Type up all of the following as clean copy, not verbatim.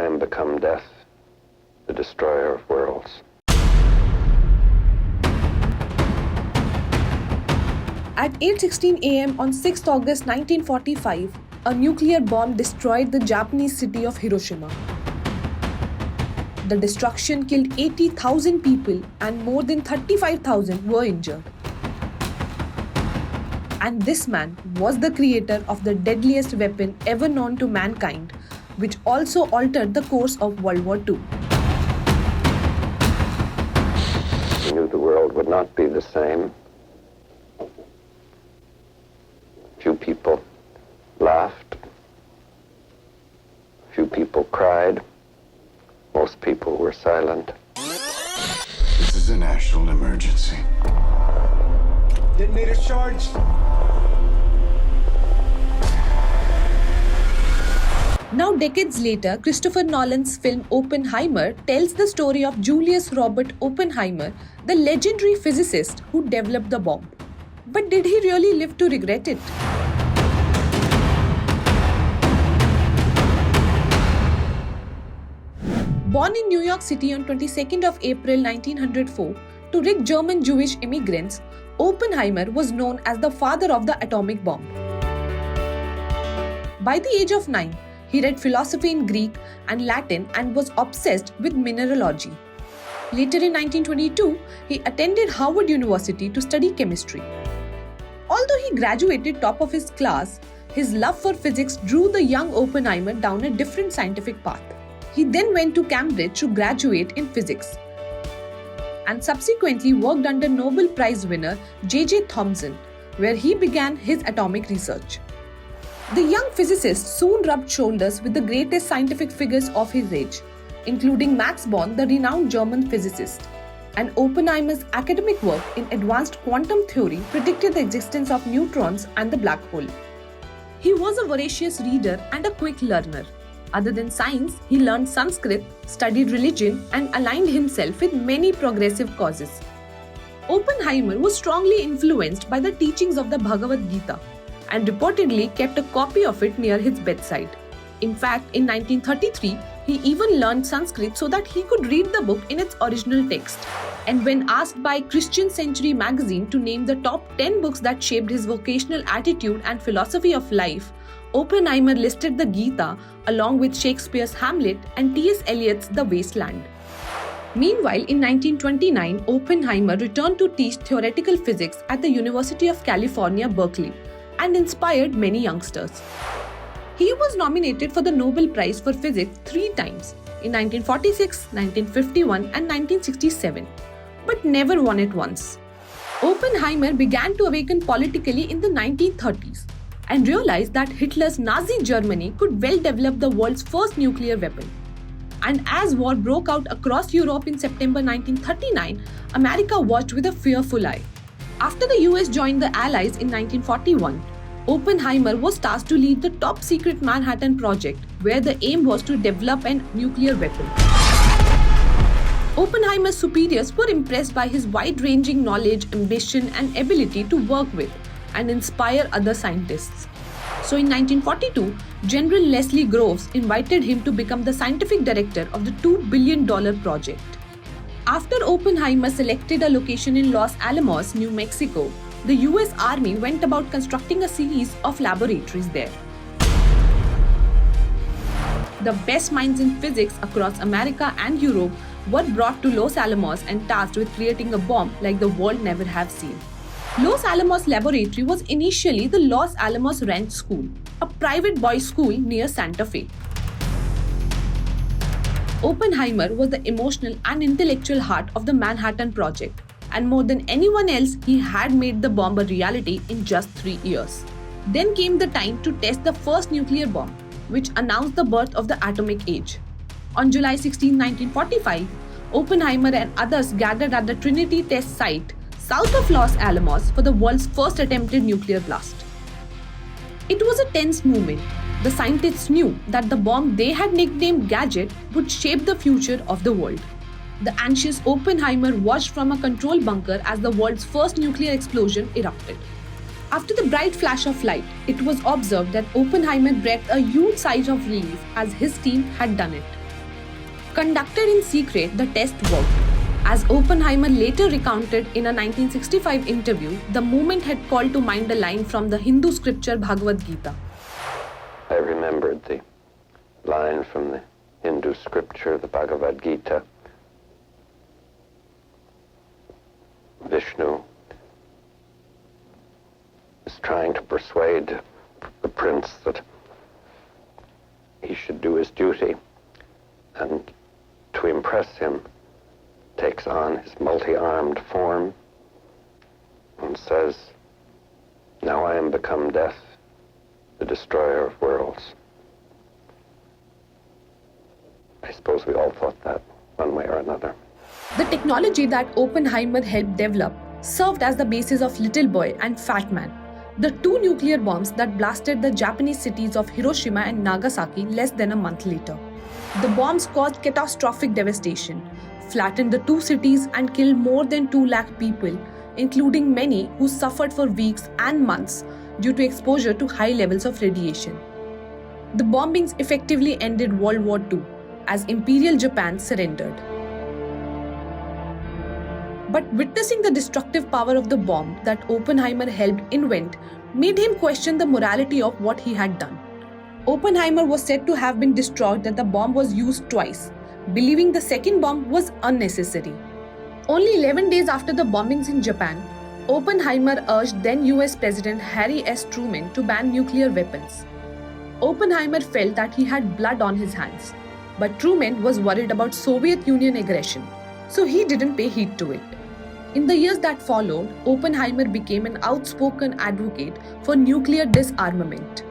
am become death, the destroyer of worlds. At 8:16 a.m. on 6th August 1945, a nuclear bomb destroyed the Japanese city of Hiroshima. The destruction killed 80,000 people and more than 35,000 were injured. And this man was the creator of the deadliest weapon ever known to mankind, which also altered the course of World War II. He knew the world would not be the same. Few people laughed. Few people cried. Most people were silent. This is a national emergency. Detonator charged. Now, decades later, Christopher Nolan's film Oppenheimer tells the story of Julius Robert Oppenheimer, the legendary physicist who developed the bomb. But did he really live to regret it? Born in New York City on 22nd of April 1904 to rich German Jewish immigrants, Oppenheimer was known as the father of the atomic bomb. By the age of 9, he read philosophy in Greek and Latin and was obsessed with mineralogy. Later in 1922, he attended Harvard University to study chemistry. Although he graduated top of his class, his love for physics drew the young Oppenheimer down a different scientific path. He then went to Cambridge to graduate in physics and subsequently worked under Nobel Prize winner J. Thomson, where he began his atomic research. The young physicist soon rubbed shoulders with the greatest scientific figures of his age, including Max Born, the renowned German physicist. And Oppenheimer's academic work in advanced quantum theory predicted the existence of neutrons and the black hole. He was a voracious reader and a quick learner. Other than science, he learned Sanskrit, studied religion, and aligned himself with many progressive causes. Oppenheimer was strongly influenced by the teachings of the Bhagavad Gita and reportedly kept a copy of it near his bedside. In fact, in 1933, he even learned Sanskrit so that he could read the book in its original text. And when asked by Christian Century magazine to name the top 10 books that shaped his vocational attitude and philosophy of life, Oppenheimer listed the Gita along with Shakespeare's Hamlet and T.S. Eliot's The Waste Land. Meanwhile, in 1929, Oppenheimer returned to teach theoretical physics at the University of California, Berkeley, and inspired many youngsters. He was nominated for the Nobel Prize for Physics 3 times, in 1946, 1951 and 1967, but never won it once. Oppenheimer began to awaken politically in the 1930s and realized that Hitler's Nazi Germany could well develop the world's first nuclear weapon. And as war broke out across Europe in September 1939, America watched with a fearful eye. After the US joined the Allies in 1941, Oppenheimer was tasked to lead the top-secret Manhattan Project, where the aim was to develop a nuclear weapon. Oppenheimer's superiors were impressed by his wide-ranging knowledge, ambition, and ability to work with and inspire other scientists. So in 1942, General Leslie Groves invited him to become the scientific director of the $2 billion project. After Oppenheimer selected a location in Los Alamos, New Mexico, the US Army went about constructing a series of laboratories there. The best minds in physics across America and Europe were brought to Los Alamos and tasked with creating a bomb like the world never have seen. Los Alamos Laboratory was initially the Los Alamos Ranch School, a private boys' school near Santa Fe. Oppenheimer was the emotional and intellectual heart of the Manhattan Project, and more than anyone else, he had made the bomb a reality in just 3 years. Then came the time to test the first nuclear bomb, which announced the birth of the atomic age. On July 16, 1945, Oppenheimer and others gathered at the Trinity test site south of Los Alamos for the world's first attempted nuclear blast. It was a tense moment. The scientists knew that the bomb they had nicknamed Gadget would shape the future of the world. The anxious Oppenheimer watched from a control bunker as the world's first nuclear explosion erupted. After the bright flash of light, it was observed that Oppenheimer breathed a huge sigh of relief as his team had done it. Conducted in secret, the test worked. As Oppenheimer later recounted in a 1965 interview, the movement had called to mind a line from the Hindu scripture Bhagavad Gita. I remembered the line from the Hindu scripture, the Bhagavad Gita. Vishnu is trying to persuade the prince that he should do his duty, and to impress him takes on his multi-armed form and says, "Now I am become death, the destroyer of worlds." I suppose we all thought that one way or another. The technology that Oppenheimer helped develop served as the basis of Little Boy and Fat Man, the two nuclear bombs that blasted the Japanese cities of Hiroshima and Nagasaki less than a month later. The bombs caused catastrophic devastation, flattened the two cities and killed more than 2 lakh people, including many who suffered for weeks and months due to exposure to high levels of radiation. The bombings effectively ended World War II as Imperial Japan surrendered. But witnessing the destructive power of the bomb that Oppenheimer helped invent made him question the morality of what he had done. Oppenheimer was said to have been distraught that the bomb was used twice, believing the second bomb was unnecessary. Only 11 days after the bombings in Japan, Oppenheimer urged then US President Harry S. Truman to ban nuclear weapons. Oppenheimer felt that he had blood on his hands, but Truman was worried about Soviet Union aggression, so he didn't pay heed to it. In the years that followed, Oppenheimer became an outspoken advocate for nuclear disarmament.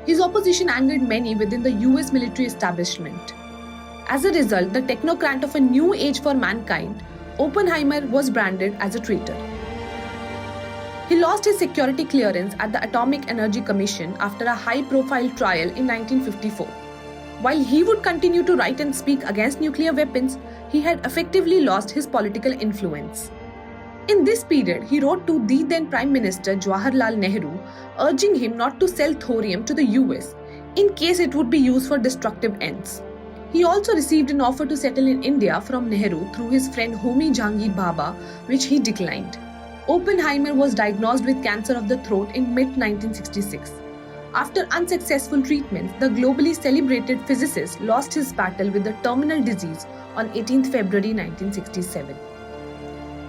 His opposition angered many within the US military establishment. As a result, the technocrat of a new age for mankind, Oppenheimer was branded as a traitor. He lost his security clearance at the Atomic Energy Commission after a high-profile trial in 1954. While he would continue to write and speak against nuclear weapons, he had effectively lost his political influence. In this period, he wrote to the then Prime Minister Jawaharlal Nehru, urging him not to sell thorium to the US in case it would be used for destructive ends. He also received an offer to settle in India from Nehru through his friend Homi Jahangir Bhabha, which he declined. Oppenheimer was diagnosed with cancer of the throat in mid-1966. After unsuccessful treatment, the globally celebrated physicist lost his battle with the terminal disease on 18 February 1967.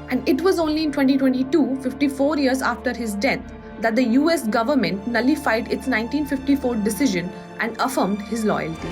And it was only in 2022, 54 years after his death, that the US government nullified its 1954 decision and affirmed his loyalty.